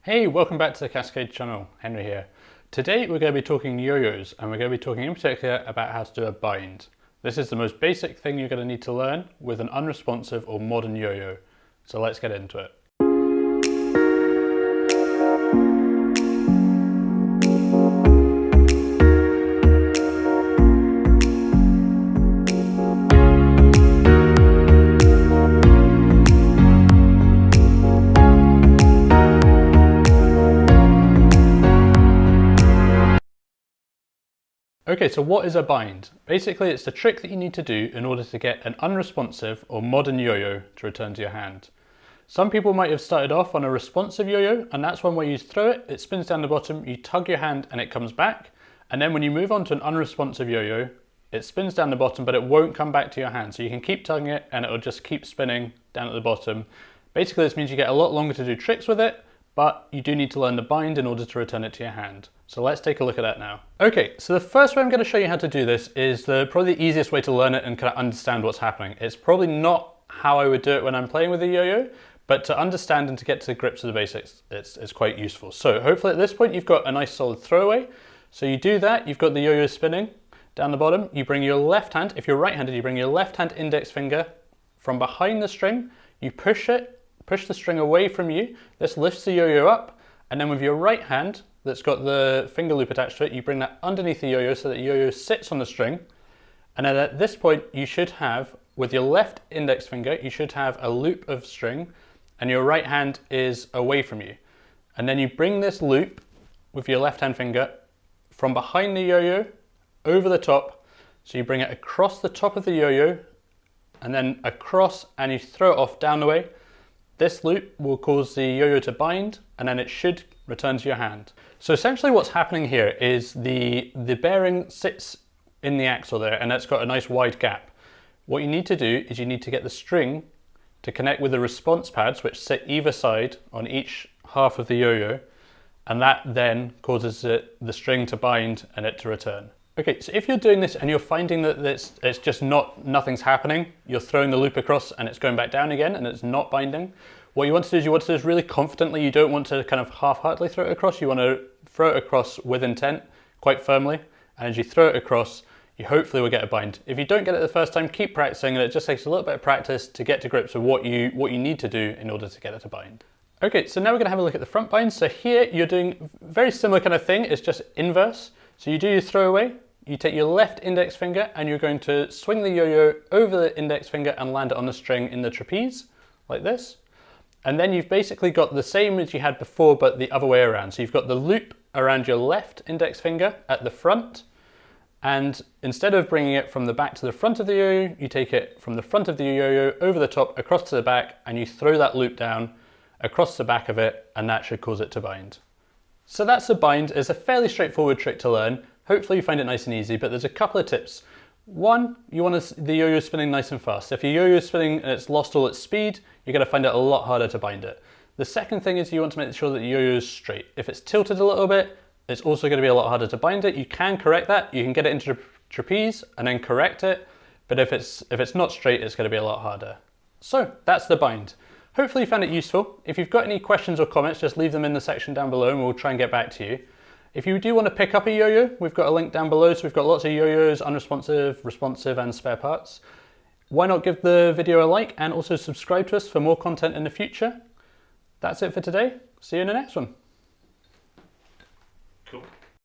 Hey, welcome back to the Cascade channel. Henry here. Today we're going to be talking yo-yos, and we're going to be talking in particular about how to do a bind. This is the most basic thing you're going to need to learn with an unresponsive or modern yo-yo. So let's get into it. Okay, so what is a bind? Basically, it's the trick that you need to do in order to get an unresponsive or modern yo-yo to return to your hand. Some people might have started off on a responsive yo-yo, and that's one where you throw it, it spins down the bottom, you tug your hand and it comes back. And then when you move on to an unresponsive yo-yo, it spins down the bottom, but it won't come back to your hand. So you can keep tugging it and it'll just keep spinning down at the bottom. Basically, this means you get a lot longer to do tricks with it, but you do need to learn the bind in order to return it to your hand. So let's take a look at that now. Okay, so the first way I'm going to show you how to do this is probably the easiest way to learn it and kind of understand what's happening. It's probably not how I would do it when I'm playing with a yo-yo, but to understand and to get to grips with the basics, it's quite useful. So hopefully at this point you've got a nice solid throwaway. So you do that, you've got the yo-yo spinning down the bottom, you bring your left hand, if you're right-handed, you bring your left hand index finger from behind the string, you push the string away from you, this lifts the yo-yo up, and then with your right hand, that's got the finger loop attached to it, you bring that underneath the yo-yo so that the yo-yo sits on the string. And then at this point, you should have, with your left index finger, you should have a loop of string and your right hand is away from you. And then you bring this loop with your left hand finger from behind the yo-yo over the top. So you bring it across the top of the yo-yo and then across, and you throw it off down the way. This loop will cause the yo-yo to bind and then it should return to your hand. So essentially what's happening here is the bearing sits in the axle there and that's got a nice wide gap. What you need to do is you need to get the string to connect with the response pads which sit either side on each half of the yo-yo, and that then causes the string to bind and it to return. Okay, so if you're doing this and you're finding that it's just nothing's happening, you're throwing the loop across and it's going back down again and it's not binding, what you want to do is you want to do this really confidently. You don't want to kind of half-heartedly throw it across. You want to throw it across with intent, quite firmly. And as you throw it across, you hopefully will get a bind. If you don't get it the first time, keep practicing, and it just takes a little bit of practice to get to grips with what you need to do in order to get it to bind. Okay, so now we're going to have a look at the front bind. So here you're doing very similar kind of thing. It's just inverse. So you do your throwaway. You take your left index finger and you're going to swing the yo-yo over the index finger and land it on the string in the trapeze, like this. And then you've basically got the same as you had before, but the other way around. So you've got the loop around your left index finger at the front, and instead of bringing it from the back to the front of the yo-yo, you take it from the front of the yo-yo over the top, across to the back, and you throw that loop down across the back of it, and that should cause it to bind. So that's the bind. It's a fairly straightforward trick to learn. Hopefully you find it nice and easy, but there's a couple of tips. One, you want the yo-yo spinning nice and fast. If your yo-yo spinning and it's lost all its speed, you're going to find it a lot harder to bind it. The second thing is you want to make sure that the yo-yo is straight. If it's tilted a little bit, it's also going to be a lot harder to bind it. You can correct that. You can get it into the trapeze and then correct it. But if it's not straight, it's going to be a lot harder. So that's the bind. Hopefully you found it useful. If you've got any questions or comments, just leave them in the section down below and we'll try and get back to you. If you do want to pick up a yo-yo, we've got a link down below. So we've got lots of yo-yos, unresponsive, responsive, and spare parts. Why not give the video a like and also subscribe to us for more content in the future? That's it for today. See you in the next one. Cool.